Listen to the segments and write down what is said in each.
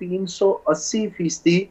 380%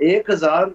1000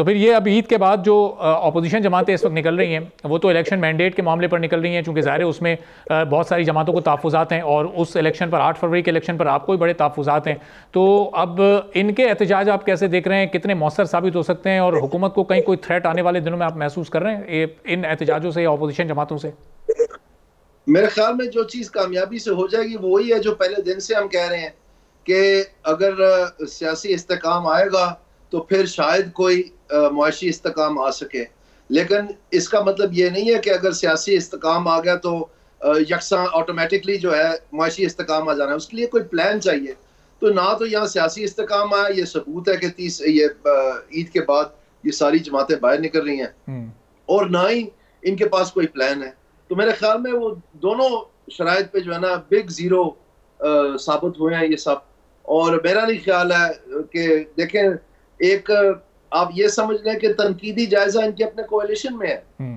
تو پھر یہ اب عید کے بعد جو اپوزیشن جماعتیں اس وقت نکل رہی ہیں وہ تو الیکشن مینڈیٹ کے معاملے پر نکل رہی ہیں، چونکہ ظاہر ہے اس میں بہت ساری جماعتوں کو تحفظات ہیں، اور اس الیکشن پر 8 فروری کے الیکشن پر آپ کو بھی بڑے تحفظات ہیں. تو اب ان کے احتجاج آپ کیسے دیکھ رہے ہیں، کتنے مؤثر ثابت ہو سکتے ہیں، اور حکومت کو کہیں کوئی تھریٹ آنے والے دنوں میں آپ محسوس کر رہے ہیں ان احتجاجوں سے یا اپوزیشن جماعتوں سے؟ میرے خیال میں جو چیز کامیابی سے ہو جائے گی وہی ہے جو پہلے دن سے ہم کہہ رہے ہیں کہ اگر سیاسی استحکام آئے گا تو پھر شاید کوئی معاشی استحکام آ سکے، لیکن اس کا مطلب یہ نہیں ہے کہ اگر سیاسی استحکام آ گیا تو یکساں آٹومیٹکلی جو ہے معاشی استحکام آ جانا ہے. اس کے لیے کوئی پلان چاہیے. تو نہ تو یہاں سیاسی استحکام آیا، یہ ثبوت ہے کہ یہ عید کے بعد یہ ساری جماعتیں باہر نکل رہی ہیں، اور نہ ہی ان کے پاس کوئی پلان ہے. تو میرے خیال میں وہ دونوں شرائط پہ جو ہے نا بگ زیرو ثابت ہوئے ہیں یہ سب. اور میرا نہیں خیال ہے کہ دیکھیں، ایک آپ یہ سمجھ لیں کہ تنقیدی جائزہ ان کے اپنے کوalition میں ہے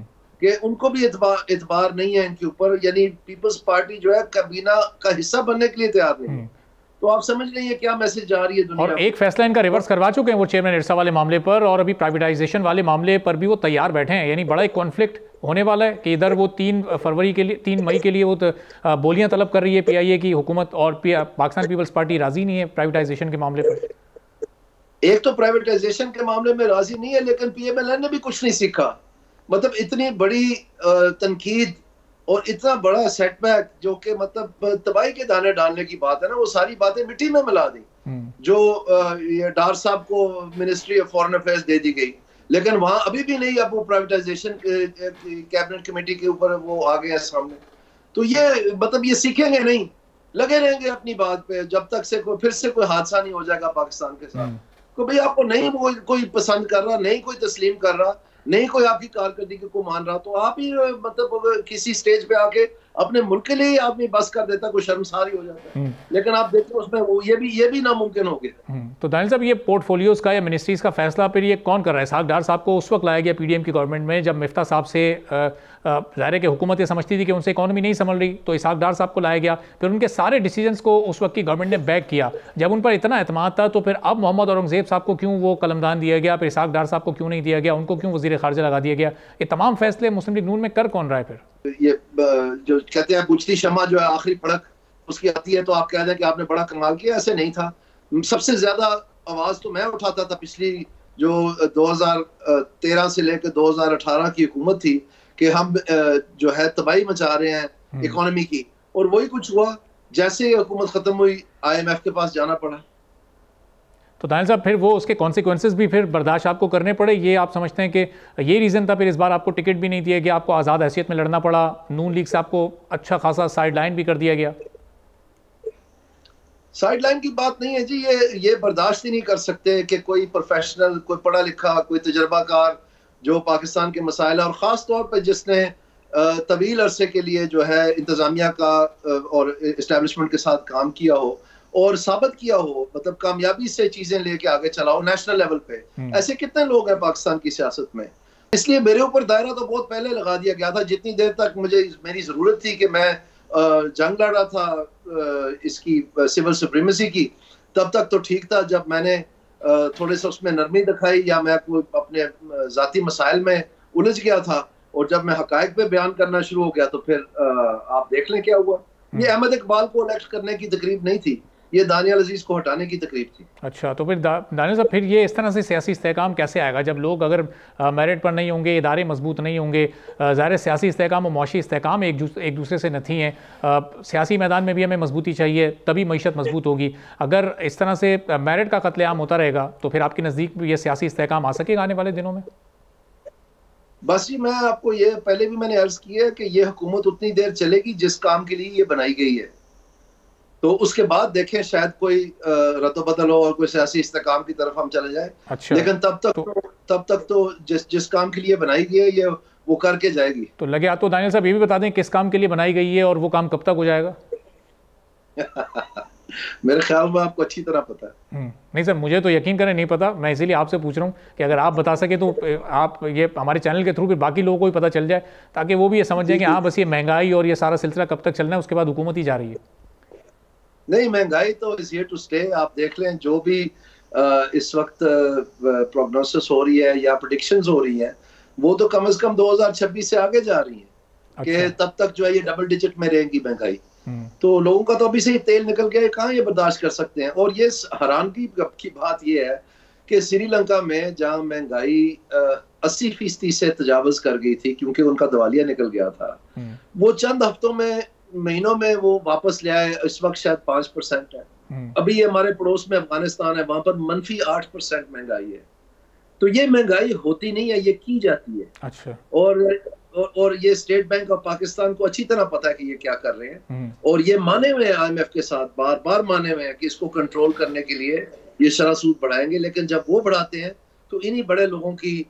کہ ان کو بھی اعتبار نہیں ہے ان کے اوپر، یعنی پیپلز پارٹی جو ہے کابینہ کا حصہ بننے کے لیے تیار نہیں ہے. تو آپ سمجھ لیں یہ کیا میسج جا رہی ہے دنیا. اور ایک فیصلہ ان کا ریورس کروا چکے ہیں وہ چیئرمین ارسا والے معاملے پر، اور ابھی پرائیویٹائزیشن والے معاملے پر بھی وہ تیار بیٹھے ہیں. یعنی بڑا ایک کانفلکٹ ہونے والا ہے کہ ادھر وہ 3 مئی کے لیے وہ بولیاں طلب کر رہی ہے پی آئی اے کی حکومت، اور پاکستان پیپلز پارٹی راضی نہیں ہے پرائیویٹائزیشن کے معاملے پر. ایک تو پرائیویٹائزیشن کے معاملے میں راضی نہیں ہے، لیکن پی ایم ایل این نے بھی کچھ نہیں سیکھا. مطلب اتنی بڑی تنقید اور اتنا بڑا سیٹ بیک جو کہ مطلب تباہی کے دانے ڈالنے کی بات ہے نا، وہ ساری باتیں مٹی میں ملا دی. جو یہ ڈار صاحب کو منسٹری آف فارن افیئرز دے دی گئی، لیکن وہاں ابھی بھی نہیں، اب وہ پرائیویٹائزیشن کیبنٹ کمیٹی کے اوپر وہ آ گئے ہیں سامنے. تو یہ مطلب یہ سیکھیں گے نہیں، لگے رہیں گے اپنی بات پہ جب تک سے پھر سے کوئی حادثہ نہیں ہو جائے گا پاکستان کے ساتھ. کہ بھئی آپ کو نہیں کوئی پسند کر رہا، نہیں کوئی تسلیم کر رہا، نہیں کوئی آپ کی کارکردگی کو مان رہا، تو آپ ہی مطلب کسی سٹیج پہ آ کے اپنے ملک کے لیے آدمی بس کر دیتا، کوئی شرمسار ہی ہو جاتا ہے. لیکن آپ دیکھیں اس میں یہ بھی ناممکن ہو گیا. تو دانیال صاحب، یہ پورٹ فولیوز کا یا منسٹریز کا فیصلہ پھر یہ کون کر رہا ہے؟ اسحاق ڈار صاحب کو اس وقت لایا گیا پی ڈی ایم کی گورنمنٹ میں جب مفتاح صاحب سے ظاہر ہے کہ حکومت یہ سمجھتی تھی کہ ان سے اکانومی نہیں سنبھل رہی، تو اسحاق ڈار صاحب کو لایا گیا. پھر ان کے سارے ڈیسیجنز کو اس وقت کی گورنمنٹ نے بیک کیا. جب ان پر اتنا اعتماد تھا تو پھر اب محمد اورنگزیب صاحب کو کیوں وہ قلمدان دیا گیا، پھر اسحاق ڈار صاحب کو کیوں نہیں دیا گیا، ان کو کیوں وزیر خارجہ لگا دیا گیا؟ یہ تمام فیصلے مسلم لیگ نون میں کر کون رہا ہے؟ پھر یہ جو کہتے ہیں بجھتی شمع جو ہے آخری پھڑک اس کی آتی ہے تو آپ کہہ دیں کہ آپ نے بڑا کمال کیا. ایسے نہیں تھا. سب سے زیادہ آواز تو میں اٹھاتا تھا پچھلی جو 2013 سے لے کے 2018 کی حکومت تھی کہ ہم جو ہے تباہی مچا رہے ہیں اکانومی کی، اور وہی کچھ ہوا. جیسے ہی حکومت ختم ہوئی آئی ایم ایف کے پاس جانا پڑا. تو دانیال صاحب پھر وہ اس کے کانسیکوینسز بھی پھر برداشت آپ کو کرنے پڑے. یہ آپ سمجھتے ہیں کہ یہ ریزن تھا پھر اس بار آپ کو ٹکٹ بھی نہیں دیا گیا، آپ کو آزاد حیثیت میں لڑنا پڑا، نون لیگ سے آپ کو اچھا خاصا سائیڈ لائن بھی کر دیا گیا؟ سائیڈ لائن کی بات نہیں ہے جی، یہ برداشت ہی نہیں کر سکتے کہ کوئی پروفیشنل، کوئی پڑھا لکھا، کوئی تجربہ کار جو پاکستان کے مسائل اور خاص طور پہ جس نے طویل عرصے کے لیے جو ہے انتظامیہ کا اور اسٹیبلشمنٹ کے ساتھ کام کیا ہو اور ثابت کیا ہو، مطلب کامیابی سے چیزیں لے کے آگے چلاؤ نیشنل لیول پہ. ایسے کتنے لوگ ہیں پاکستان کی سیاست میں؟ اس لیے میرے اوپر دائرہ تو بہت پہلے لگا دیا گیا تھا. جتنی دیر تک میری ضرورت تھی کہ میں جنگ لڑ رہا تھا اس کی سول سپریمیسی کی، تب تک تو ٹھیک تھا. جب میں نے تھوڑے سے اس میں نرمی دکھائی یا میں اپنے ذاتی مسائل میں الجھ گیا تھا، اور جب میں حقائق پہ بیان کرنا شروع ہو گیا تو پھر آپ دیکھ لیں کیا ہوا. یہ احمد اقبال کو الیکٹ کرنے کی تقریب نہیں تھی، یہ دانیال عزیز کو ہٹانے کی تقریب تھی. اچھا، تو پھر دانیال صاحب پھر یہ اس طرح سے سیاسی استحکام کیسے آئے گا جب لوگ اگر میرٹ پر نہیں ہوں گے، ادارے مضبوط نہیں ہوں گے؟ ظاہر سیاسی استحکام اور معاشی استحکام ایک دوسرے سے نتھی ہیں. سیاسی میدان میں بھی ہمیں مضبوطی چاہیے، تبھی معیشت مضبوط ہوگی. اگر اس طرح سے میرٹ کا قتل عام ہوتا رہے گا تو پھر آپ کے نزدیک یہ سیاسی استحکام آ سکے گا آنے والے دنوں میں؟ بس جی، میں آپ کو یہ پہلے بھی میں نے عرض کی ہے کہ یہ حکومت اتنی دیر چلے گی جس کام کے لیے یہ بنائی گئی ہے. تو اس کے بعد دیکھیں شاید کوئی رد و بدل ہو اور کوئی سیاسی استحکام کی طرف ہم چلے جائیں. لیکن تب تک تو جس کام کے لیے بنائی گئی ہے یہ وہ کر کے جائے گی. تو لگے تو دانیال صاحب یہ بھی بتا دیں کس کام کے لیے بنائی گئی ہے اور وہ کام کب تک ہو جائے گا؟ میرے خیال میں آپ کو اچھی طرح پتا ہے. نہیں سر، مجھے تو یقین کریں نہیں پتا. میں اسی لیے آپ سے پوچھ رہا ہوں کہ اگر آپ بتا سکے تو آپ یہ ہمارے چینل کے تھرو پھر باقی لوگوں کو بھی پتہ چل جائے تاکہ وہ بھی یہ سمجھ جائیں کہ ہاں بس یہ مہنگائی اور یہ سارا سلسلہ کب تک چلنا ہے، اس کے بعد حکومت ہی جا رہی ہے. نہیں، مہنگائی تو از ہیئر ٹو اسٹے. آپ دیکھ لیں جو بھی اس وقت پروگنوسس ہو رہی ہے یا پریڈکشنز ہو رہی ہیں وہ تو کم از کم 2026 سے آگے جا رہی ہیں کہ تب تک جو ہے یہ ڈبل ڈیجٹ میں رہیں گی مہنگائی. تو لوگوں کا تو ابھی سے ہی تیل نکل گیا, کہاں یہ برداشت کر سکتے ہیں. اور یہ حیرانگی کی بات یہ ہے کہ سری لنکا میں جہاں مہنگائی 80% سے تجاوز کر گئی تھی کیونکہ ان کا دیوالیہ نکل گیا تھا, وہ چند ہفتوں میں مہینوں میں وہ واپس لے آئے. اس وقت شاید 5% ہے. ابھی یہ ہمارے پڑوس میں افغانستان ہے, وہاں پر -8% مہنگائی ہے. تو یہ مہنگائی ہوتی نہیں ہے, یہ کی جاتی ہے. اچھا. اور یہ اسٹیٹ بینک آف پاکستان کو اچھی طرح پتا ہے کہ یہ کیا کر رہے ہیں, اور یہ مانے ہوئے ہیں IMF کے ساتھ, بار بار مانے ہوئے ہیں کہ اس کو کنٹرول کرنے کے لیے یہ شرح سود بڑھائیں گے. لیکن جب وہ بڑھاتے ہیں تو انہی بڑے لوگوں کی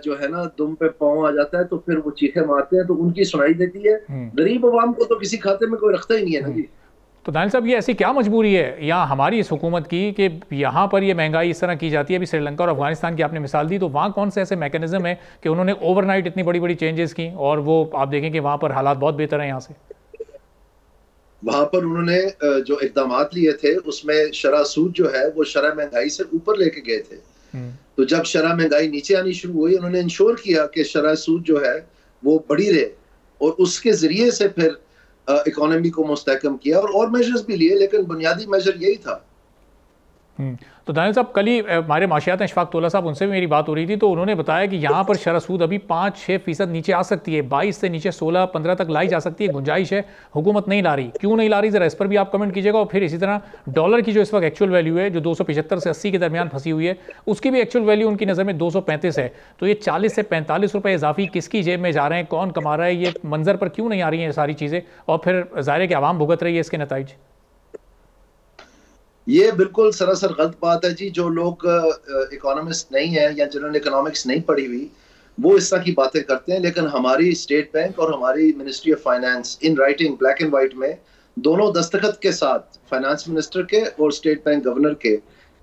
جو ہے نا دم پہ پاؤں آ جاتا ہے, تو پھر وہ چیخیں مارتے ہیں, تو ان کی سنائی دیتی ہے. غریب عوام کو تو کسی کھاتے میں کوئی رکھتا ہی نہیں ہے نا جی. تو دانیال صاحب یہ ایسی کیا مجبوری ہے یہاں ہماری اس حکومت کی کہ یہاں پر یہ مہنگائی اس طرح کی جاتی ہے؟ ابھی سری لنکا اور افغانستان کی آپ نے مثال دی, تو وہاں کون سے ایسے میکینزم ہیں کہ انہوں نے اوور نائٹ اتنی بڑی بڑی چینجز کی اور وہ آپ دیکھیں کہ وہاں پر حالات بہت بہتر ہیں یہاں سے؟ وہاں پر انہوں نے جو اقدامات لیے تھے اس میں شرح سود جو ہے وہ شرح مہنگائی سے اوپر لے کے گئے تھے. تو جب شرح مہنگائی نیچے آنی شروع ہوئی, انہوں نے انشور کیا کہ شرح سود جو ہے وہ بڑھی رہے, اور اس کے ذریعے سے پھر اکانومی کو مستحکم کیا, اور میجرز بھی لیے, لیکن بنیادی میجر یہی تھا. تو دانیال صاحب کل ہی ہمارے معاشیات اشفاق طولہ صاحب, ان سے بھی میری بات ہو رہی تھی, تو انہوں نے بتایا کہ یہاں پر شرح سود ابھی 5-6% نیچے آ سکتی ہے, 22 سے نیچے 16-15 تک لائی جا سکتی ہے, گنجائش ہے. حکومت نہیں لا رہی, کیوں نہیں لا رہی ذرا اس پر بھی آپ کمنٹ کیجیے گا. اور پھر اسی طرح ڈالر کی جو اس وقت ایکچوئل ویلیو ہے جو 275 سے 80 کے درمیان پھنسی ہوئی ہے, اس کی بھی ایکچوئل ویلیو ان کی نظر میں 235 ہے. تو یہ 40 سے 45 روپے اضافی کس کی جیب میں جا رہے ہیں, کون کما رہا ہے, یہ منظر پر کیوں نہیں آ رہی ہیں یہ ساری چیزیں, اور پھر ظاہر ہے کہ عوام بھگت رہی ہے اس کے نتائج؟ یہ بالکل سراسر غلط بات ہے جی. جو لوگ اکانومسٹ نہیں ہیں یا جنہوں نے اکنامکس نہیں پڑھی ہوئی وہ اس طرح کی باتیں کرتے ہیں, لیکن ہماری اسٹیٹ بینک اور ہماری ministry of finance in writing black and white میں دونوں دستخط کے ساتھ, فائنانس منسٹر کے اور اسٹیٹ بینک گورنر کے,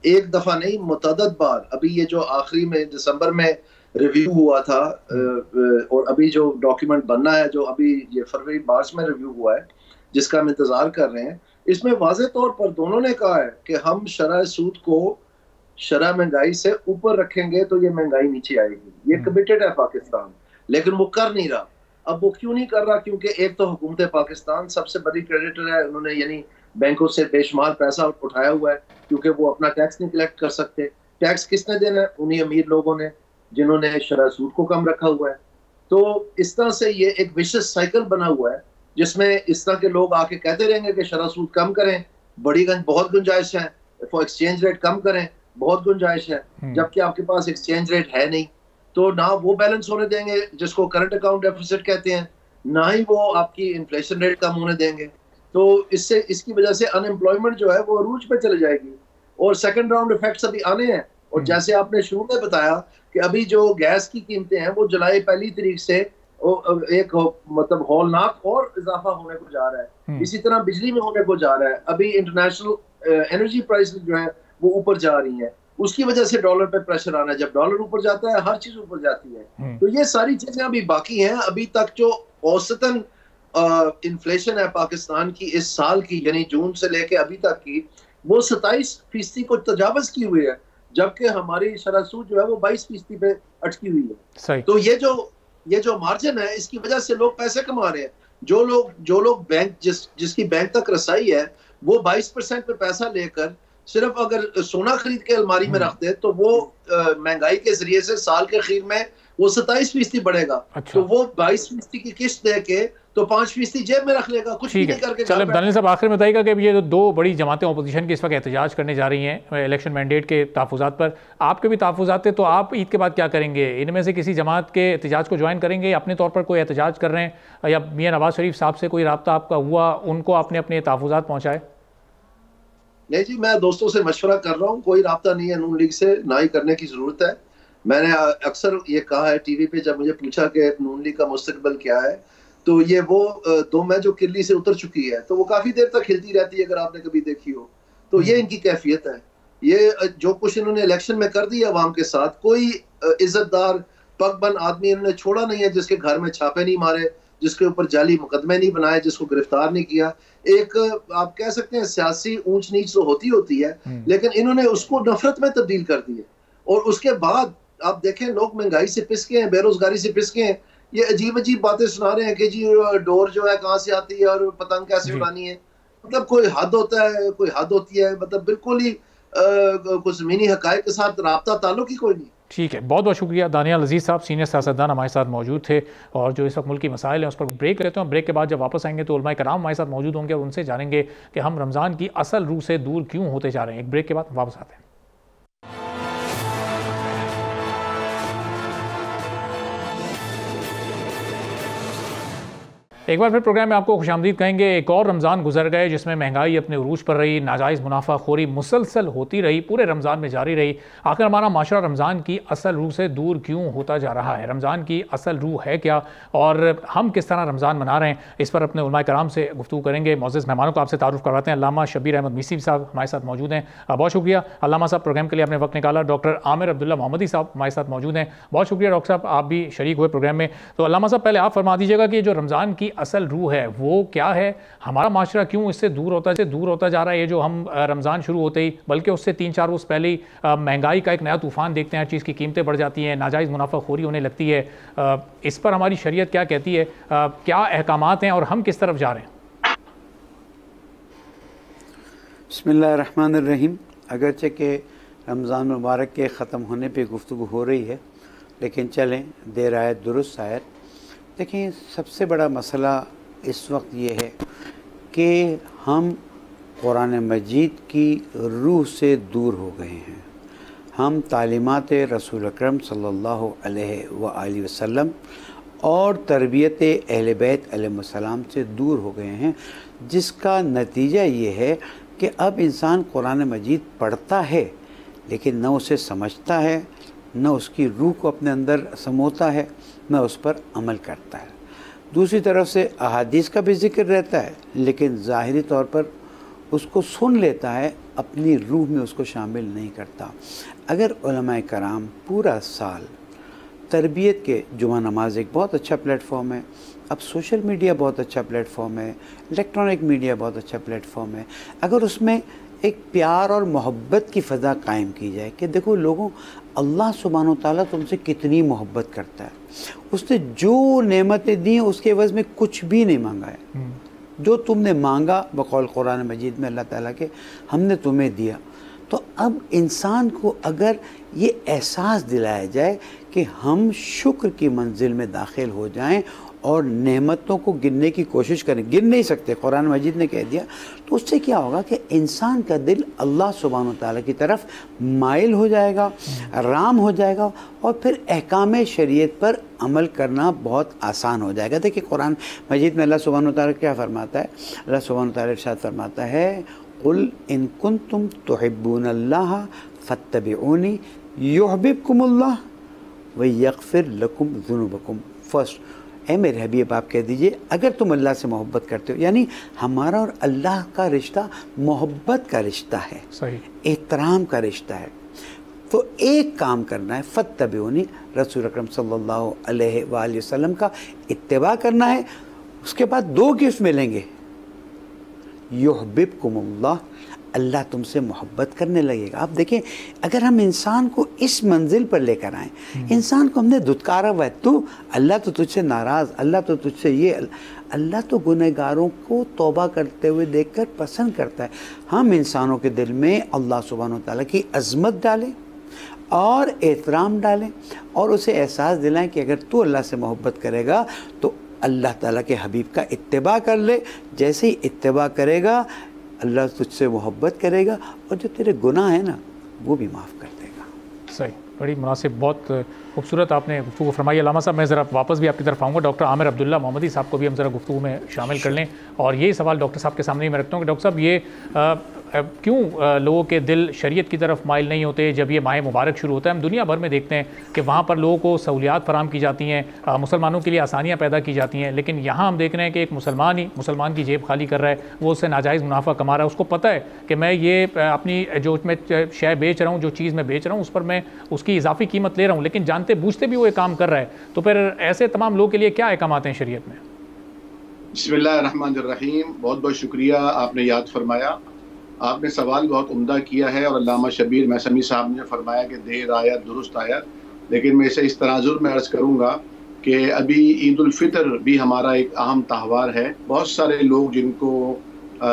ایک دفعہ نہیں متعدد بار, ابھی یہ جو آخری میں دسمبر میں ریویو ہوا تھا, اور ابھی جو ڈاکیومنٹ بننا ہے جو ابھی یہ فروری مارچ میں ریویو ہوا ہے جس کا ہم انتظار کر رہے ہیں, اس میں واضح طور پر دونوں نے کہا ہے کہ ہم شرح سود کو شرح مہنگائی سے اوپر رکھیں گے تو یہ مہنگائی نیچے آئے گی. یہ کمیٹڈ ہے پاکستان, لیکن وہ کر نہیں رہا. اب وہ کیوں نہیں کر رہا؟ کیونکہ ایک تو حکومت پاکستان سب سے بڑی کریڈیٹر ہے, انہوں نے یعنی بینکوں سے بے شمار پیسہ اٹھایا ہوا ہے کیونکہ وہ اپنا ٹیکس نہیں کلیکٹ کر سکتے. ٹیکس کس نے دینا ہے؟ انہی امیر لوگوں نے جنہوں نے شرح سود کو کم رکھا ہوا ہے. تو اس طرح سے یہ ایک وشس سائیکل بنا ہوا ہے جس میں اس طرح کے لوگ آ کے کہتے رہیں گے کہ شرح سود کم کریں, بہت گنجائش ہے, ایکسچینج ریٹ کم کریں, بہت گنجائش ہے, جبکہ آپ کے پاس ایکسچینج ریٹ ہے نہیں. تو نہ وہ بیلنس ہونے دیں گے جس کو کرنٹ اکاؤنٹ ڈیفیسٹ کہتے ہیں, نہ ہی وہ آپ کی انفلیشن ریٹ کم ہونے دیں گے. تو اس کی وجہ سے ان امپلائمنٹ جو ہے وہ عروج پہ چلے جائے گی, اور سیکنڈ راؤنڈ افیکٹس ابھی آنے ہیں. اور جیسے آپ نے شروع میں بتایا کہ ابھی جو گیس کی قیمتیں ہیں وہ جولائی 1 تاریخ سے ایک مطلب ہولناک اور اضافہ ہونے کو جا رہا ہے. اسی طرح بجلی میں ہونے کو جا رہا ہے. ابھی انٹرنیشنل انرجی پرائس جو ہے وہ اوپر جا رہی ہیں, اس کی وجہ سے ڈالر پہ پریشر آنا ہے. جب ڈالر اوپر جاتا ہے ہر چیز اوپر جاتی ہے. تو یہ ساری چیزیں ابھی باقی ہیں. ابھی تک جو اوسطاً انفلیشن ہے پاکستان کی اس سال کی, یعنی جون سے لے کے ابھی تک کی, وہ 27% کو تجاوز کی ہوئی ہے, جبکہ ہماری شرح سود جو ہے وہ 22% پہ اٹکی ہوئی ہے. تو یہ جو مارجن ہے اس کی وجہ سے لوگ پیسے کما رہے ہیں. جو لوگ بینک جس کی بینک تک رسائی ہے وہ 22% پہ پیسہ لے کر صرف اگر سونا خرید کے الماری میں رکھ دے تو وہ مہنگائی کے ذریعے سے سال کے اخیر میں وہ 27% بڑھے گا. تو وہ 22% کی قسط دے کے تو 5% جیب میں رکھ لے گا, کچھ بھی نہیں کر کے. چلیں دانیال صاحب آخر میں بتائیے گا کہ یہ جو 2 بڑی جماعتیں اپوزیشن کی اس وقت احتجاج کرنے جا رہی ہیں الیکشن مینڈیٹ کے تحفظات پر, آپ کے بھی تحفظات تھے, تو آپ عید کے بعد کیا کریں گے؟ ان میں سے کسی جماعت کے احتجاج کو جوائن کریں گے یا اپنے طور پر کوئی احتجاج کر رہے ہیں, یا میاں نواز شریف صاحب سے کوئی رابطہ آپ کا ہوا, ان کو آپ نے اپنے تحفظات پہنچائے؟ نہیں جی, میں دوستوں سے مشورہ کر رہا ہوں, کوئی رابطہ نہیں ہے نون لیگ سے, نہ ہی کرنے کی ضرورت ہے. میں نے اکثر یہ کہا ہے ٹی وی پہ جب مجھے پوچھا کہ نون لیگ کا مستقبل کیا ہے, تو یہ وہ دم ہے جو کلی سے اتر چکی ہے, تو وہ کافی دیر تک ہلتی رہتی ہے اگر آپ نے کبھی دیکھی ہو. تو یہ ان کی کیفیت ہے. یہ جو کچھ انہوں نے الیکشن میں کر دیا عوام کے ساتھ, کوئی عزت دار پگ بند آدمی انہوں نے چھوڑا نہیں ہے جس کے گھر میں چھاپے نہیں مارے, جس کے اوپر جعلی مقدمے نہیں بنائے، جس کو گرفتار نہیں کیا. ایک آپ کہہ سکتے ہیں سیاسی اونچ نیچ تو ہوتی ہے، لیکن انہوں نے اس کو نفرت میں تبدیل کر دی ہے. اور اس کے بعد آپ دیکھیں لوگ مہنگائی سے پسکے ہیں، بے روزگاری سے پسکے ہیں. یہ عجیب باتیں سنا رہے ہیں کہ جی ڈور جو ہے کہاں سے آتی ہے اور پتنگ کیسے اڑانی ہے. مطلب کوئی حد ہوتا ہے، کوئی حد ہوتی ہے. مطلب بالکل ہی کوئی زمینی حقائق کے ساتھ رابطہ تعلق ہی کوئی نہیں. ٹھیک ہے، بہت بہت شکریہ. دانیال عزیز صاحب سینئر سیاستدان ہمارے ساتھ موجود تھے، اور جو اس وقت ملکی مسائل ہیں اس پر بریک لیتے ہیں. بریک کے بعد جب واپس آئیں گے تو علماء کرام ہمارے ساتھ موجود ہوں گے اور ان سے جانیں گے کہ ہم رمضان کی اصل روح سے دور کیوں ہوتے جا رہے ہیں. ایک بریک کے بعد واپس آتے ہیں. ایک بار پھر پروگرام میں آپ کو خوش آمدید کہیں گے. ایک اور رمضان گزر گئے جس میں مہنگائی اپنے عروج پر رہی، ناجائز منافع خوری مسلسل ہوتی رہی، پورے رمضان میں جاری رہی. آخر ہمارا معاشرہ رمضان کی اصل روح سے دور کیوں ہوتا جا رہا ہے؟ رمضان کی اصل روح ہے کیا، اور ہم کس طرح رمضان منا رہے ہیں؟ اس پر اپنے علماء کرام سے گفتگو کریں گے. معزز مہمانوں کو آپ سے تعارف کرواتے ہیں. علامہ شبیر احمد میسی صاحب ہمارے ساتھ موجود ہیں. بہت شکریہ علامہ صاحب پروگرام کے لیے آپ نے وقت نکالا. ڈاکٹر عامر عبداللہ محمدی صاحب ہمارے ساتھ موجود ہیں. بہت شکریہ ڈاکٹر صاحب، آپ بھی شریک ہوئے پروگرام میں. تو علامہ صاحب پہلے آپ فرما دیجیے گا کہ جو رمضان کی اصل روح ہے وہ کیا ہے؟ ہمارا معاشرہ کیوں اس سے دور ہوتا جا رہا ہے؟ یہ جو ہم رمضان شروع ہوتے ہی بلکہ اس سے 3-4 روز پہلے ہی مہنگائی کا ایک نیا طوفان دیکھتے ہیں، ہر چیز کی قیمتیں بڑھ جاتی ہیں، ناجائز منافع خوری ہونے لگتی ہے. اس پر ہماری شریعت کیا کہتی ہے؟ کیا احکامات ہیں اور ہم کس طرف جا رہے ہیں؟ بسم اللہ الرحمن الرحیم. اگرچہ کہ رمضان مبارک کے ختم ہونے پہ گفتگو ہو رہی ہے، لیکن چلیں دیر آیت درست آیت. دیکھیں، سب سے بڑا مسئلہ اس وقت یہ ہے کہ ہم قرآن مجید کی روح سے دور ہو گئے ہیں. ہم تعلیمات رسول اکرم صلی اللہ علیہ وآلہ وسلم اور تربیت اہل بیت علیہ السلام سے دور ہو گئے ہیں، جس کا نتیجہ یہ ہے کہ اب انسان قرآن مجید پڑھتا ہے لیکن نہ اسے سمجھتا ہے، نہ اس کی روح کو اپنے اندر سموتا ہے، نہ اس پر عمل کرتا ہے. دوسری طرف سے احادیث کا بھی ذکر رہتا ہے لیکن ظاہری طور پر اس کو سن لیتا ہے، اپنی روح میں اس کو شامل نہیں کرتا. اگر علماء کرام پورا سال تربیت کے، جمعہ نماز ایک بہت اچھا پلیٹ فارم ہے، اب سوشل میڈیا بہت اچھا پلیٹ فارم ہے، الیکٹرانک میڈیا بہت اچھا پلیٹ فارم ہے، اگر اس میں ایک پیار اور محبت کی فضا قائم کی جائے کہ دیکھو لوگوں، اللہ سبحانہ وتعالیٰ تم سے کتنی محبت کرتا ہے، اس نے جو نعمتیں دی اس کے عوض میں کچھ بھی نہیں مانگا ہے. جو تم نے مانگا بقول قرآن مجید میں اللہ تعالیٰ کے، ہم نے تمہیں دیا. تو اب انسان کو اگر یہ احساس دلایا جائے کہ ہم شکر کی منزل میں داخل ہو جائیں اور نعمتوں کو گننے کی کوشش کریں، گن نہیں سکتے، قرآن مجید نے کہہ دیا، تو اس سے کیا ہوگا کہ انسان کا دل اللہ سبحانہ وتعالیٰ کی طرف مائل ہو جائے گا، رام ہو جائے گا، اور پھر احکام شریعت پر عمل کرنا بہت آسان ہو جائے گا. دیکھیں قرآن مجید میں اللہ سبحانہ وتعالیٰ کیا فرماتا ہے؟ اللہ سبحانہ وتعالیٰ ارشاد فرماتا ہے قُلْ إِن كُنتُمْ تُحِبُّونَ اللَّهَ فَاتَّبِعُونِي يُحْبِبْكُمُ اللَّهُ وَيَغْفِرْ لَكُمْ ذُنُوبَكُمْ. فرسٹ، اے میرے حبیب آپ کہہ دیجئے اگر تم اللہ سے محبت کرتے ہو، یعنی ہمارا اور اللہ کا رشتہ محبت کا رشتہ ہے، صحیح، احترام کا رشتہ ہے، تو ایک کام کرنا ہے، فَاتَّبِعُونِی، رسول اکرم صلی اللہ علیہ وآلہ وسلم کا اتباع کرنا ہے. اس کے بعد 2 گفٹ ملیں گے، یحببکم اللہ، اللہ تم سے محبت کرنے لگے گا. آپ دیکھیں اگر ہم انسان کو اس منزل پر لے کر آئیں، انسان کو ہم نے دھتکارا ہوا ہے، تو اللہ تو تجھ سے ناراض، اللہ تو تجھ سے یہ، اللہ تو گنہگاروں کو توبہ کرتے ہوئے دیکھ کر پسند کرتا ہے. ہم انسانوں کے دل میں اللہ سبحانہ وتعالیٰ کی عظمت ڈالیں اور احترام ڈالیں اور اسے احساس دلائیں کہ اگر تو اللہ سے محبت کرے گا تو اللہ تعالیٰ کے حبیب کا اتباع کر لے. جیسے ہی اتباع کرے گا اللہ تجھ سے محبت کرے گا اور جو تیرے گناہ ہیں نا وہ بھی معاف کر دے گا. صحیح، بڑی مناسب، بہت خوبصورت آپ نے گفتگو فرمائی. علامہ صاحب میں ذرا واپس بھی آپ کی طرف آؤں گا. ڈاکٹر عامر عبداللہ محمدی صاحب کو بھی ہم ذرا گفتگو میں شامل کر لیں، اور یہی سوال ڈاکٹر صاحب کے سامنے ہی میں رکھتا ہوں کہ ڈاکٹر صاحب یہ کیوں لوگوں کے دل شریعت کی طرف مائل نہیں ہوتے جب یہ ماہ مبارک شروع ہوتا ہے؟ ہم دنیا بھر میں دیکھتے ہیں کہ وہاں پر لوگوں کو سہولیات فراہم کی جاتی ہیں، مسلمانوں کے لیے آسانیاں پیدا کی جاتی ہیں، لیکن یہاں ہم دیکھ رہے ہیں کہ ایک مسلمان کی جیب خالی کر رہا ہے، وہ اس سے ناجائز منافع کما رہا ہے. اس کو پتہ ہے کہ میں یہ اپنی جو میں شے بیچ رہا ہوں، جو چیز میں بیچ رہا ہوں، اس پر میں اس کی اضافی قیمت لے رہا ہوں، لیکن جانتے بوجھتے بھی وہ یہ کام کر رہا ہے. تو پھر ایسے تمام لوگوں کے لیے کیا احکامات ہیں شریعت میں؟ بسم اللہ الرحمن الرحیم. بہت بہت شکریہ، آپ نے یاد فرمایا. آپ نے سوال بہت عمدہ کیا ہے، اور علامہ شبیر محسمی صاحب نے فرمایا کہ دیر آیت درست آیت. لیکن میں اسے اس تناظر میں عرض کروں گا کہ ابھی عید الفطر بھی ہمارا ایک اہم تہوار ہے. بہت سارے لوگ جن کو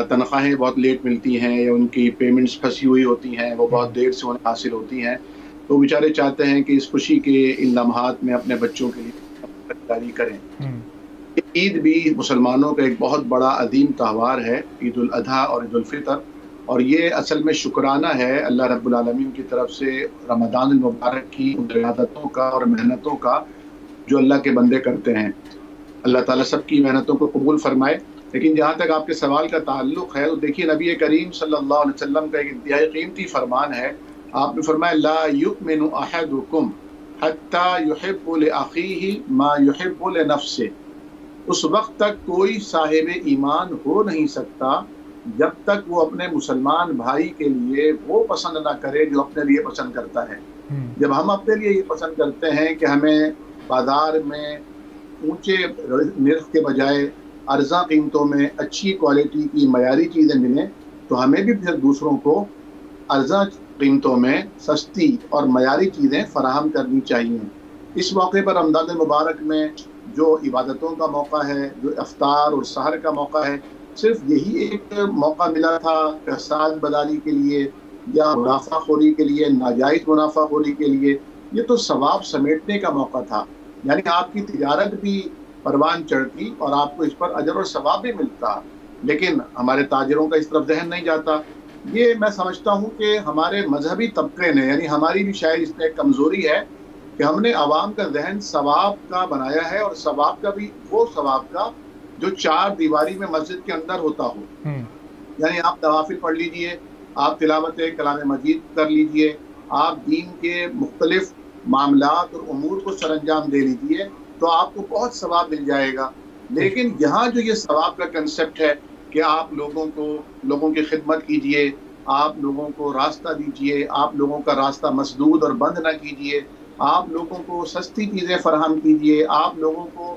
تنخواہیں بہت لیٹ ملتی ہیں یا ان کی پیمنٹس پھنسی ہوئی ہوتی ہیں، وہ بہت دیر سے انہیں حاصل ہوتی ہیں، تو بیچارے چاہتے ہیں کہ اس خوشی کے ان لمحات میں اپنے بچوں کے لیے خریداری کریں. عید بھی مسلمانوں کا ایک بہت بڑا عظیم تہوار ہے، عید الاضحیٰ اور عید الفطر، اور یہ اصل میں شکرانہ ہے اللہ رب العالمین کی طرف سے رمضان المبارک کی ان عبادتوں کا اور محنتوں کا جو اللہ کے بندے کرتے ہیں. اللہ تعالیٰ سب کی محنتوں کو قبول فرمائے. لیکن جہاں تک آپ کے سوال کا تعلق ہے، تو دیکھیے نبی کریم صلی اللہ علیہ وسلم کا ایک انتہائی قیمتی فرمان ہے. آپ نے فرمایا لا یؤمن احدکم حتی یحب لاخیہ ما یحب لنفسہ. اس وقت تک کوئی صاحب ایمان ہو نہیں سکتا جب تک وہ اپنے مسلمان بھائی کے لیے وہ پسند نہ کرے جو اپنے لیے پسند کرتا ہے. جب ہم اپنے لیے یہ پسند کرتے ہیں کہ ہمیں بازار میں اونچے نرخ کے بجائے ارزاں قیمتوں میں اچھی کوالٹی کی معیاری چیزیں ملیں، تو ہمیں بھی پھر دوسروں کو ارزاں قیمتوں میں سستی اور معیاری چیزیں فراہم کرنی چاہیے. اس موقع پر رمضان المبارک میں جو عبادتوں کا موقع ہے، جو افطار اور سحر کا موقع ہے، صرف یہی ایک موقع ملا تھا احسان بداری کے لیے یا منافع خوری کے لیے، ناجائز منافع خوری کے لیے؟ یہ تو ثواب سمیٹنے کا موقع تھا. یعنی آپ کی تجارت بھی پروان چڑھتی اور آپ کو اس پر اجر اور ثواب بھی ملتا. لیکن ہمارے تاجروں کا اس طرف ذہن نہیں جاتا. یہ میں سمجھتا ہوں کہ ہمارے مذہبی طبقے نے، یعنی ہماری بھی شاید اس میں ایک کمزوری ہے کہ ہم نے عوام کا ذہن ثواب کا بنایا ہے، اور ثواب کا بھی وہ ثواب کا جو چار دیواری میں مسجد کے اندر ہوتا ہو. یعنی آپ نوافل پڑھ لیجئے، آپ تلاوت کلام مجید کر لیجئے، آپ دین کے مختلف معاملات اور امور کو سر انجام دے لیجئے، تو آپ کو بہت ثواب مل جائے گا. لیکن یہاں جو یہ ثواب کا کنسپٹ ہے کہ آپ لوگوں کی خدمت کیجئے، آپ لوگوں کو راستہ دیجئے، آپ لوگوں کا راستہ مسدود اور بند نہ کیجئے، آپ لوگوں کو سستی چیزیں فراہم کیجئے، آپ لوگوں کو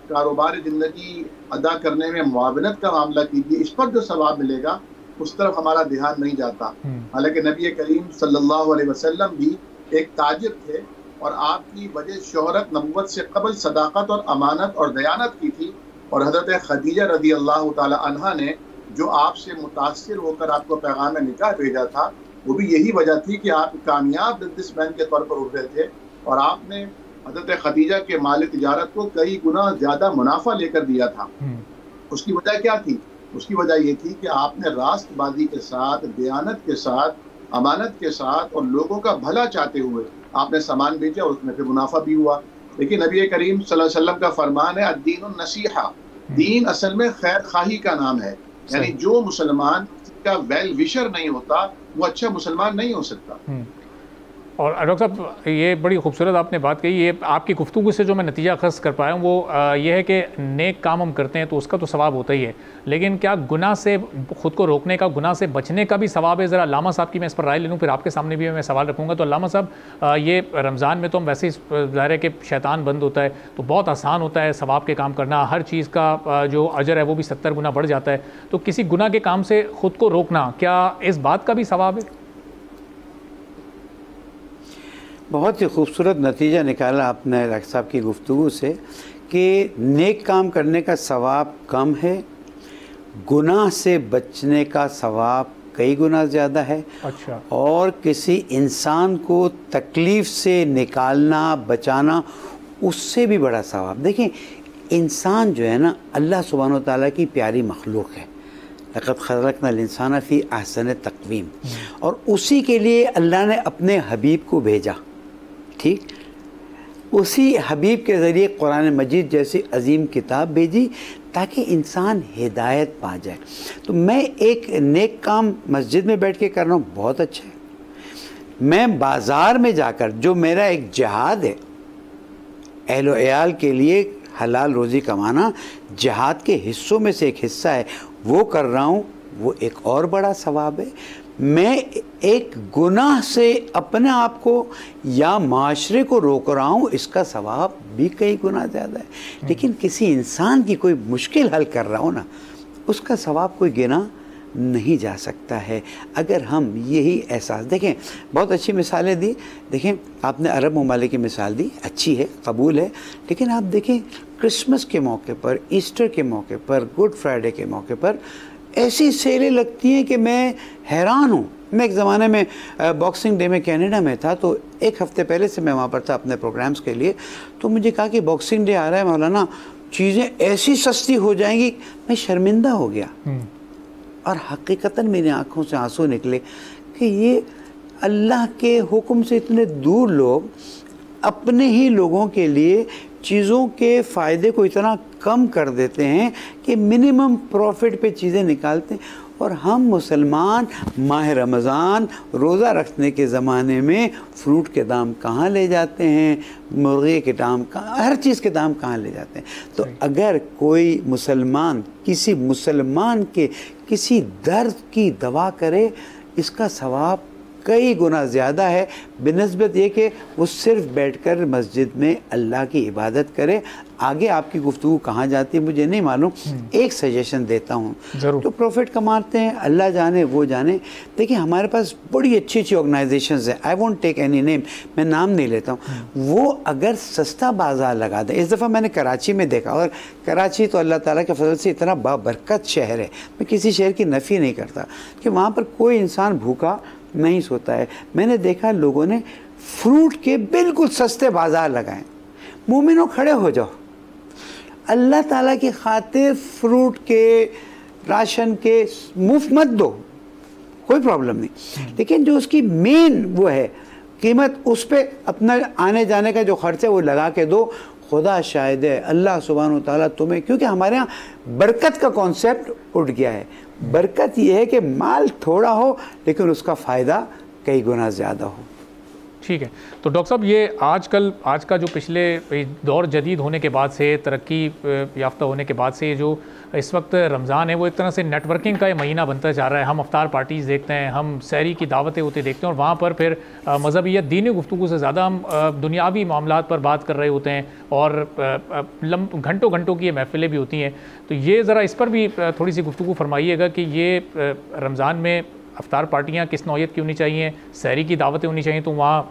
کاروبار زندگی ادا کرنے میں معاونت کا معاملہ کیجئے، اس پر جو ثواب ملے گا اس طرف ہمارا دھیان نہیں جاتا. حالانکہ نبی کریم صلی اللہ علیہ وسلم بھی ایک تاجر تھے، اور آپ کی وجہ شہرت نبوت سے قبل صداقت اور امانت اور دیانت کی تھی. اور حضرت خدیجہ رضی اللہ تعالی عنہا نے جو آپ سے متاثر ہو کر آپ کو پیغام نکاح بھیجا تھا، وہ بھی یہی وجہ تھی کہ آپ کامیاب بزنس مین کے طور پر ابھرے تھے، اور آپ نے حضرت خدیجہ کے مال تجارت کو کئی گنا زیادہ منافع لے کر دیا تھا. اس کی وجہ کیا تھی؟ اس کی وجہ یہ تھی کہ آپ نے راست بازی کے ساتھ، دیانت کے ساتھ، امانت کے ساتھ اور لوگوں کا بھلا چاہتے ہوئے آپ نے سامان بیچا، اور اس میں پھر منافع بھی ہوا. لیکن نبی کریم صلی اللہ علیہ وسلم کا فرمان ہے الدین النصیحہ، دین اصل میں خیر خواہی کا نام ہے. یعنی جو مسلمان کا ویل وشر نہیں ہوتا وہ اچھا مسلمان نہیں ہو سکتا. اور ڈاکٹر صاحب یہ بڑی خوبصورت آپ نے بات کہی. یہ آپ کی گفتگو سے جو میں نتیجہ اخذ کر پایا ہوں وہ یہ ہے کہ نیک کام ہم کرتے ہیں تو اس کا تو ثواب ہوتا ہی ہے، لیکن کیا گناہ سے خود کو روکنے کا، گناہ سے بچنے کا بھی ثواب ہے؟ ذرا علامہ صاحب کی میں اس پر رائے لے لوں، پھر آپ کے سامنے بھی میں سوال رکھوں گا. تو علامہ صاحب یہ رمضان میں تو ہم ویسے ہی ظاہر ہے کہ شیطان بند ہوتا ہے، تو بہت آسان ہوتا ہے ثواب کے کام کرنا، ہر چیز کا جو اجر ہے وہ بھی 70 گنا بڑھ جاتا ہے. تو کسی گناہ کے کام سے خود کو روکنا، کیا اس بات کا بھی ثواب ہے؟ بہت ہی خوبصورت نتیجہ نکالا آپ نے ڈاکٹر صاحب کی گفتگو سے کہ نیک کام کرنے کا ثواب کم ہے، گناہ سے بچنے کا ثواب کئی گنا زیادہ ہے. اچھا. اور کسی انسان کو تکلیف سے نکالنا، بچانا، اس سے بھی بڑا ثواب. دیکھیں انسان جو ہے نا اللہ سبحانہ و تعالیٰ کی پیاری مخلوق ہے. لقد خلقنا الانسان فی احسن تقویم، اور اسی کے لیے اللہ نے اپنے حبیب کو بھیجا. ٹھیک، اسی حبیب کے ذریعے قرآن مجید جیسی عظیم کتاب بھیجی تاکہ انسان ہدایت پا جائے. تو میں ایک نیک کام مسجد میں بیٹھ کے کر رہا ہوں، بہت اچھا ہے. میں بازار میں جا کر جو میرا ایک جہاد ہے، اہل و عیال کے لیے حلال روزی کمانا جہاد کے حصوں میں سے ایک حصہ ہے، وہ کر رہا ہوں، وہ ایک اور بڑا ثواب ہے. میں ایک گناہ سے اپنے آپ کو یا معاشرے کو روک رہا ہوں، اس کا ثواب بھی کئی گنا زیادہ ہے۔ لیکن کسی انسان کی کوئی مشکل حل کر رہا ہوں نا، اس کا ثواب کوئی گنا نہیں جا سکتا ہے۔ اگر ہم یہی احساس، دیکھیں بہت اچھی مثالیں دی، دیکھیں آپ نے عرب ممالک کی مثال دی، اچھی ہے، قبول ہے، لیکن آپ دیکھیں کرسمس کے موقع پر، ایسٹر کے موقع پر، گڈ فرائیڈے کے موقع پر ایسی سیلیں لگتی ہیں کہ میں حیران ہوں۔ میں ایک زمانے میں باکسنگ ڈے میں کینیڈا میں تھا، تو ایک ہفتے پہلے سے میں وہاں پر تھا اپنے پروگرامز کے لیے، تو مجھے کہا کہ باکسنگ ڈے آ رہا ہے مولانا، چیزیں ایسی سستی ہو جائیں گی، میں شرمندہ ہو گیا۔ اور حقیقتاً میری آنکھوں سے آنسو نکلے کہ یہ اللہ کے حکم سے اتنے دور لوگ اپنے ہی لوگوں کے لیے چیزوں کے فائدے کو اتنا کم کر دیتے ہیں کہ منیمم پروفٹ پہ چیزیں نکالتے ہیں۔ اور ہم مسلمان ماہ رمضان روزہ رکھنے کے زمانے میں فروٹ کے دام کہاں لے جاتے ہیں، مرغے کے دام کہاں، ہر چیز کے دام کہاں لے جاتے ہیں۔ تو اگر کوئی مسلمان کسی مسلمان کے کسی درد کی دوا کرے، اس کا ثواب کئی گنا زیادہ ہے بنسبت یہ کہ وہ صرف بیٹھ کر مسجد میں اللہ کی عبادت کرے۔ آگے آپ کی گفتگو کہاں جاتی ہے مجھے نہیں معلوم، ایک سجیشن دیتا ہوں، تو پروفٹ کماتے ہیں، اللہ جانے وہ جانے۔ دیکھیں ہمارے پاس بڑی اچھی اچھی آرگنائزیشنز ہیں، I won't take any name, میں نام نہیں لیتا ہوں، وہ اگر سستا بازار لگا دیں۔ اس دفعہ میں نے کراچی میں دیکھا، اور کراچی تو اللہ تعالیٰ کے فضل سے اتنا بابرکت شہر ہے، میں کسی شہر کی نفی نہیں کرتا، کہ وہاں پر کوئی انسان بھوکا نہیں سوتا ہے۔ میں نے دیکھا لوگوں نے فروٹ کے بالکل سستے بازار لگائیں۔ مومنوں کھڑے ہو جاؤ، اللہ تعالیٰ کی خاطر فروٹ کے، راشن کے مفت مت دو، کوئی پرابلم نہیں، لیکن جو اس کی مین وہ ہے قیمت، اس پہ اپنا آنے جانے کا جو خرچ ہے وہ لگا کے دو۔ خدا شاہد ہے اللہ سبحانہ وتعالیٰ تمہیں، کیونکہ ہمارے ہاں برکت کا کانسیپٹ اٹھ گیا ہے۔ برکت یہ ہے کہ مال تھوڑا ہو لیکن اس کا فائدہ کئی گنا زیادہ ہو۔ ٹھیک ہے، تو ڈاکٹر صاحب یہ آج کا جو پچھلے دور جدید ہونے کے بعد سے، ترقی یافتہ ہونے کے بعد سے، یہ جو اس وقت رمضان ہے وہ ایک طرح سے نیٹ ورکنگ کا یہ مہینہ بنتا جا رہا ہے۔ ہم افطار پارٹیز دیکھتے ہیں، ہم سحری کی دعوتیں ہوتے دیکھتے ہیں، اور وہاں پر پھر مذہبی یا دینی گفتگو سے زیادہ ہم دنیاوی معاملات پر بات کر رہے ہوتے ہیں، اور گھنٹوں کی یہ محفلیں بھی ہوتی ہیں۔ تو یہ ذرا اس پر بھی تھوڑی سی گفتگو فرمائیے گا کہ یہ رمضان میں افطار پارٹیاں کس نوعیت کی ہونی چاہیے، سحری کی دعوتیں ہونی چاہیے، تو وہاں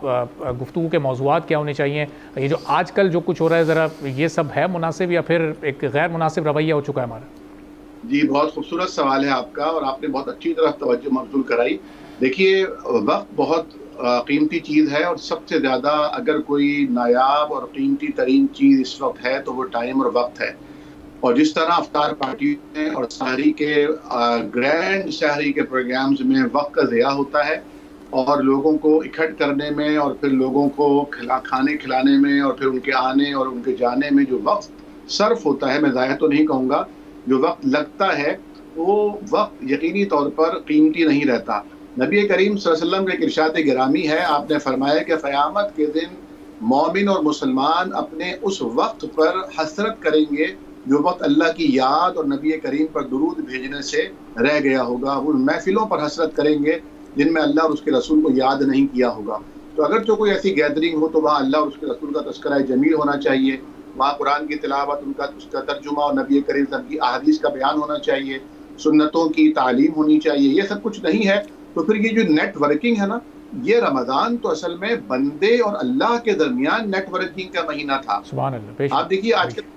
گفتگو کے موضوعات کیا ہونے چاہیے، یہ جو آج کل جو کچھ ہو رہا ہے ذرا یہ سب ہے مناسب یا پھر ایک غیر مناسب رویہ ہو چکا ہے ہمارا؟ جی بہت خوبصورت سوال ہے آپ کا، اور آپ نے بہت اچھی طرح توجہ مبذول کرائی۔ دیکھیے وقت بہت قیمتی چیز ہے، اور سب سے زیادہ اگر کوئی نایاب اور قیمتی ترین چیز اس وقت ہے تو وہ ٹائم اور وقت ہے۔ اور جس طرح افطار پارٹی میں اور سحری کے گرینڈ سحری کے پروگرامز میں وقت کا ضیاع ہوتا ہے، اور لوگوں کو اکٹھ کرنے میں، اور پھر لوگوں کو کھانے کھلانے میں، اور پھر ان کے آنے اور ان کے جانے میں جو وقت صرف ہوتا ہے، میں ضائع تو نہیں کہوں گا، جو وقت لگتا ہے وہ وقت یقینی طور پر قیمتی نہیں رہتا۔ نبی کریم صلی اللہ علیہ وسلم کا ایک ارشاد گرامی ہے، آپ نے فرمایا کہ قیامت کے دن مومن اور مسلمان اپنے اس وقت پر حسرت کریں گے جو وقت اللہ کی یاد اور نبی کریم پر درود بھیجنے سے رہ گیا ہوگا۔ ان محفلوں پر حسرت کریں گے جن میں اللہ اور اس کے رسول کو یاد نہیں کیا ہوگا۔ تو اگر جو کوئی ایسی گیدرنگ ہو تو وہاں اللہ اور اس کے رسول کا تذکرہ جمیل ہونا چاہیے، وہاں قرآن کی تلاوت، اس کا ترجمہ اور نبی کریم صلی اللہ علیہ وسلم کی احادیث کا بیان ہونا چاہیے، سنتوں کی تعلیم ہونی چاہیے۔ یہ سب کچھ نہیں ہے تو پھر یہ جو نیٹ ورکنگ ہے نا، یہ رمضان تو اصل میں بندے اور اللہ کے درمیان نیٹ ورکنگ کا مہینہ تھا۔ سبحان اللہ۔ آپ دیکھیے آج کل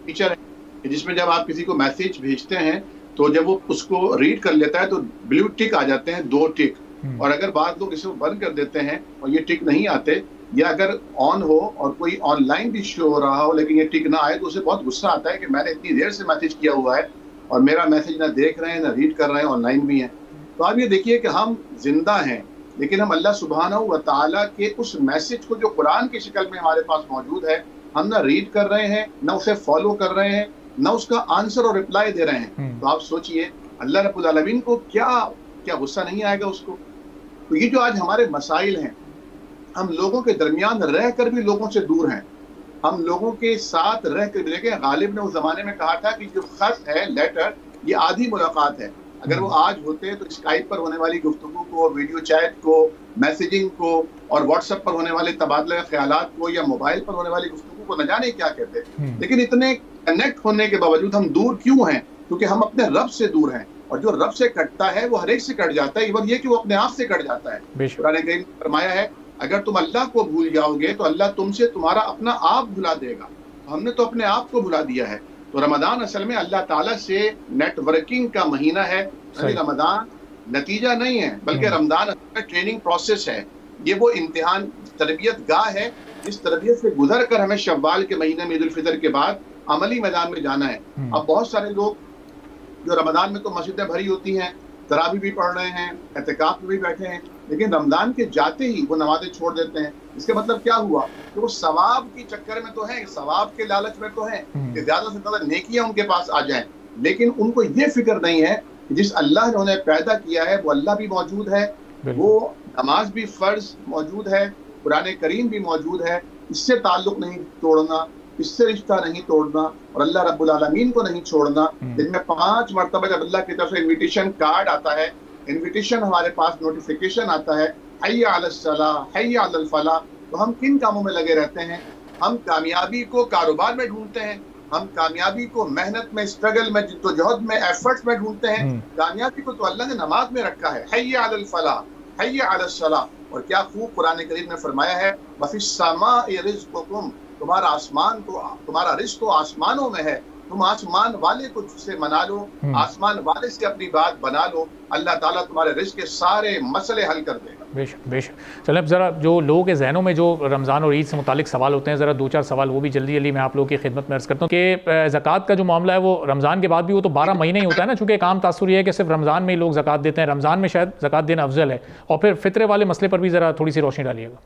فیچر ہے جس میں جب آپ کسی کو میسج بھیجتے ہیں تو جب وہ اس کو ریڈ کر لیتا ہے تو بلو ٹک آ جاتے ہیں، 2 ٹک، اور اگر بعض لوگ اس کو بند کر دیتے ہیں اور یہ ٹک نہیں آتے، یا اگر آن ہو اور کوئی آن لائن بھی شو ہو رہا ہو لیکن یہ ٹک نہ آئے تو اسے بہت غصہ آتا ہے کہ میں نے اتنی دیر سے میسج کیا ہوا ہے اور میرا میسج نہ دیکھ رہے ہیں نہ ریڈ کر رہے ہیں، آن لائن بھی ہیں۔ تو آپ یہ دیکھیے کہ ہم زندہ ہیں لیکن ہم اللہ سبحانہ و تعالیٰ کے اس میسج کو جو قرآن کی شکل میں ہمارے پاس موجود ہے، ہم نہ ریڈ کر رہے ہیں، نہ اسے فالو کر رہے ہیں، نہ اس کا آنسر اور رپلائی دے رہے ہیں۔ تو آپ سوچئے اللہ رب العالمین کو کیا غصہ نہیں آئے گا اس کو؟ تو یہ جو آج ہمارے مسائل ہیں، ہم لوگوں کے درمیان رہ کر بھی لوگوں سے دور ہیں، ہم لوگوں کے ساتھ رہ کر بھی، دیکھیں غالب نے اس زمانے میں کہا تھا کہ جو خط ہے، لیٹر، یہ آدھی ملاقات ہے، اگر وہ آج ہوتے تو اسکائپ پر ہونے والی گفتگو کو، ویڈیو چیٹ کو، میسیجنگ کو اور واٹس ایپ پر ہونے والے تبادلہ خیالات کو یا موبائل پر ہونے والی گفتگو کو نہ جانے کیا کہتے ہیں. لیکن اتنے کنیکٹ ہونے کے باوجود ہم دور کیوں ہیں؟ کیونکہ ہم اپنے رب سے دور ہیں، اور جو رب سے کٹتا ہے وہ ہر ایک سے کٹ جاتا ہے، ایون یہ کہ وہ اپنے آپ سے کٹ جاتا ہے. قرآن کریم نے فرمایا ہے اگر تم اللہ کو بھول جاؤ گے تو اللہ تم سے تمہارا اپنا آپ بھلا دے گا. ہم نے تو اپنے آپ کو بھلا دیا ہے. تو رمضان اصل میں اللہ تعالیٰ سے نیٹ ورکنگ کا مہینہ ہے. رمضان نتیجہ نہیں ہے بلکہ رمضان اصل میں ٹریننگ پروسیس ہے. یہ وہ امتحان تربیت گاہ ہے جس تربیت سے گزر کر ہمیں شوال کے مہینے میں عید الفطر کے بعد عملی میدان میں جانا ہے. اب بہت سارے لوگ جو رمضان میں تو مسجدیں بھری ہوتی ہیں، تراویح بھی پڑھ رہے ہیں، اعتکاف میں بھی بیٹھے ہیں، لیکن رمضان کے جاتے ہی وہ نمازیں چھوڑ دیتے ہیں. اس کا مطلب کیا ہوا کہ وہ ثواب کی چکر میں تو ہیں، ثواب کے لالچ میں تو ہیں کہ زیادہ سے زیادہ نیکیاں ان کے پاس آ جائیں، لیکن ان کو یہ فکر نہیں ہے کہ جس اللہ نے انہیں پیدا کیا ہے وہ اللہ بھی موجود ہے، وہ نماز بھی فرض موجود ہے، قرآن کریم بھی موجود ہے. اس سے تعلق نہیں توڑنا، اس سے رشتہ نہیں توڑنا اور اللہ رب العالمین کو نہیں چھوڑنا. دن میں 5 مرتبہ جب اللہ کی طرف سے انویٹیشن کارڈ آتا ہے، انویٹیشن ہمارے پاس نوٹیفیکیشن آتا ہے حی علی الصلاۃ حی علی الفلاح، تو ہم کن کاموں میں لگے رہتے ہیں؟ ہم کامیابی کو کاروبار میں ڈھونڈتے ہیں، ہم کامیابی کو محنت میں، اسٹرگل میں، جدوجہد میں، ایفرٹس میں ڈھونڈتے ہیں. کامیابی کو تو اللہ نے نماز میں رکھا ہے، حی علی الفلاح حی علی الصلاۃ. اور کیا خوب قرآن کریم نے فرمایا ہے وفی السماء رزقکم، تمہارا آسمان کو، تمہارا رزق تو آسمانوں میں ہے، تم آسمان والے کو سے منا لو، آسمان والے سے اپنی بات بنا لو، اللہ تعالیٰ تمہارے رزق کے سارے مسئلے حل کر دے گا. بے شک بے شک. چلیں اب ذرا جو لوگوں کے ذہنوں میں جو رمضان اور عید سے متعلق سوال ہوتے ہیں، ذرا 2-4 سوال وہ بھی جلدی میں آپ لوگوں کی خدمت میں عرض کرتا ہوں کہ زکوٰۃ کا جو معاملہ ہے وہ رمضان کے بعد بھی وہ تو 12 مہینے ہی ہوتا ہے نا، چونکہ ایک عام تاثر یہ ہے کہ صرف رمضان میں ہی لوگ زکوٰۃ دیتے ہیں، رمضان میں شاید زکوٰۃ دینا افضل ہے. اور پھر فطرے والے مسئلے پر بھی ذرا تھوڑی سی روشنی ڈالیے گا.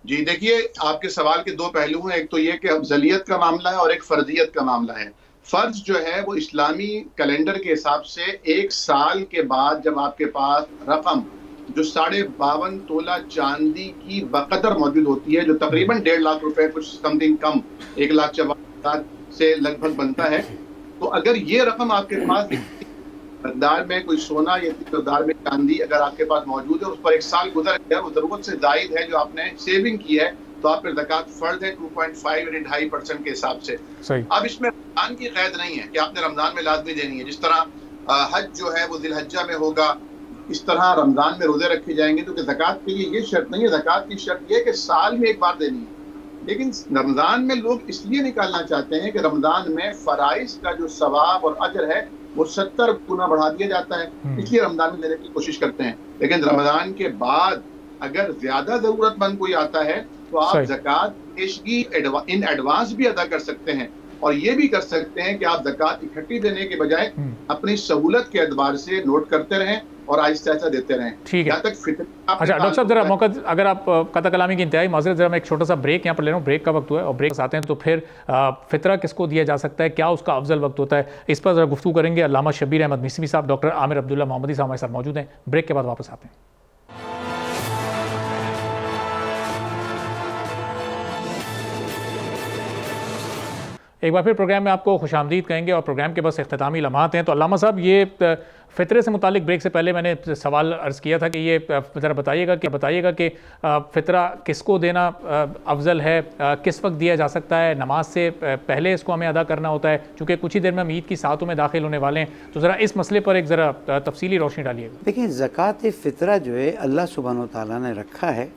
جی دیکھیے، آپ کے سوال کے 2 پہلو ہیں. ایک تو یہ کہ افضلیت کا معاملہ ہے اور ایک فرضیت کا معاملہ ہے. فرض جو ہے وہ اسلامی کیلنڈر کے حساب سے 1 سال کے بعد جب آپ کے پاس رقم جو 52.5 تولہ چاندی کی بقدر موجود ہوتی ہے، جو تقریباً 1.5 لاکھ روپے کچھ سمتھنگ کم 1,44,000 سے لگ بھگ بنتا ہے، تو اگر یہ رقم آپ کے پاس مقدار میں کوئی سونا یا مقدار میں چاندی اگر آپ کے پاس موجود ہے، اس پر 1 سال گزر گیا، وہ ضرورت سے زائد ہے جو آپ نے سیونگ کی ہے، تو آپ پر زکوٰۃ فرض ہے 2.5 یعنی 2.5% کے حساب سے. اب اس میں رمضان کی قید نہیں ہے کہ آپ نے رمضان میں لازمی دینی ہے. جس طرح حج جو ہے وہ ذی الحجہ میں ہوگا، اس طرح رمضان میں روزے رکھے جائیں گے. تو کہ زکوٰۃ کے لیے یہ شرط نہیں ہے، زکوٰۃ کی شرط یہ ہے کہ سال میں 1 بار دینی ہے. لیکن رمضان میں لوگ اس لیے نکالنا چاہتے ہیں کہ رمضان میں فرائض کا جو ثواب اور اجر ہے وہ 70 گنا بڑھا دیا جاتا ہے، اس لیے رمضان میں دینے کی کوشش کرتے ہیں. لیکن رمضان کے بعد اگر زیادہ ضرورت مند کوئی آتا ہے تو آپ زکوٰۃ پیشگی ان ایڈوانس بھی ادا کر سکتے ہیں، اور یہ بھی کر سکتے ہیں کہ آپ زکوٰۃ اکٹھی دینے کے بجائے اپنی سہولت کے اعتبار سے نوٹ کرتے رہیں اور آہستہ آہستہ دیتے رہیں. ٹھیک ہے. اچھا ڈاکٹر صاحب ذرا موقع اگر آپ قطع کلامی کی انتہائی معذرت، ذرا میں ایک چھوٹا سا بریک یہاں پر لے رہا ہوں. بریک کا وقت ہوا ہے اور بریک آتے ہیں تو پھر فطرہ کس کو دیا جا سکتا ہے، کیا اس کا افضل وقت ہوتا ہے، اس پر ذرا گفتگو کریں گے. علامہ شبیر احمد میثمی صاحب، ڈاکٹر عامر عبداللہ محمدی صاحب ہمارے ساتھ موجود ہیں. بریک کے بعد واپس آتے ہیں. ایک بار پھر پروگرام میں آپ کو خوش آمدید کہیں گے اور پروگرام کے بس اختتامی لمحات ہیں. تو علامہ صاحب، یہ فطرے سے متعلق بریک سے پہلے میں نے سوال عرض کیا تھا کہ یہ ذرا بتائیے گا کہ فطرہ کس کو دینا افضل ہے، کس وقت دیا جا سکتا ہے، نماز سے پہلے اس کو ہمیں ادا کرنا ہوتا ہے چونکہ کچھ ہی دیر میں ہم عید کی ساعتوں میں داخل ہونے والے ہیں. تو ذرا اس مسئلے پر ایک ذرا تفصیلی روشنی ڈالیے گا. دیکھیں، زکوٰۃ فطرہ جو ہے اللہ سبحانہ و تعالیٰ نے رکھا ہے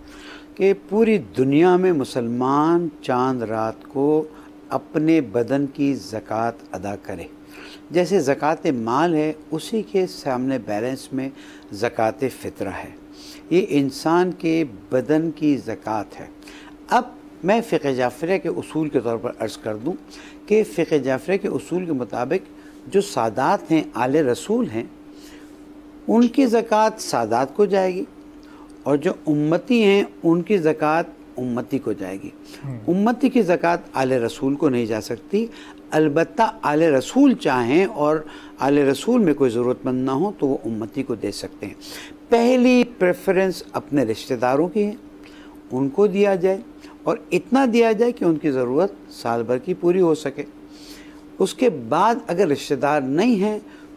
کہ پوری دنیا میں مسلمان چاند رات کو اپنے بدن کی زکوٰۃ ادا کرے. جیسے زکوٰۃ مال ہے، اسی کے سامنے بیلنس میں زکوٰۃ فطرہ ہے. یہ انسان کے بدن کی زکوٰۃ ہے. اب میں فقہ جعفریہ کے اصول کے طور پر عرض کر دوں کہ فقہ جعفریہ کے اصول کے مطابق جو سادات ہیں، آل رسول ہیں، ان کی زکوٰۃ سادات کو جائے گی، اور جو امتی ہیں ان کی زکوٰۃ امتی کو جائے گی. امتی کی زکوٰۃ آل رسول کو نہیں جا سکتی. البتہ آل رسول چاہیں اور آل رسول میں کوئی ضرورت مند نہ ہو تو وہ امتی کو دے سکتے ہیں. پہلی پریفرنس اپنے رشتہ داروں کی ہے، ان کو دیا جائے، اور اتنا دیا جائے کہ ان کی ضرورت سال بھر کی پوری ہو سکے. اس کے بعد اگر رشتہ دار نہیں ہیں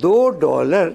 $2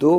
$2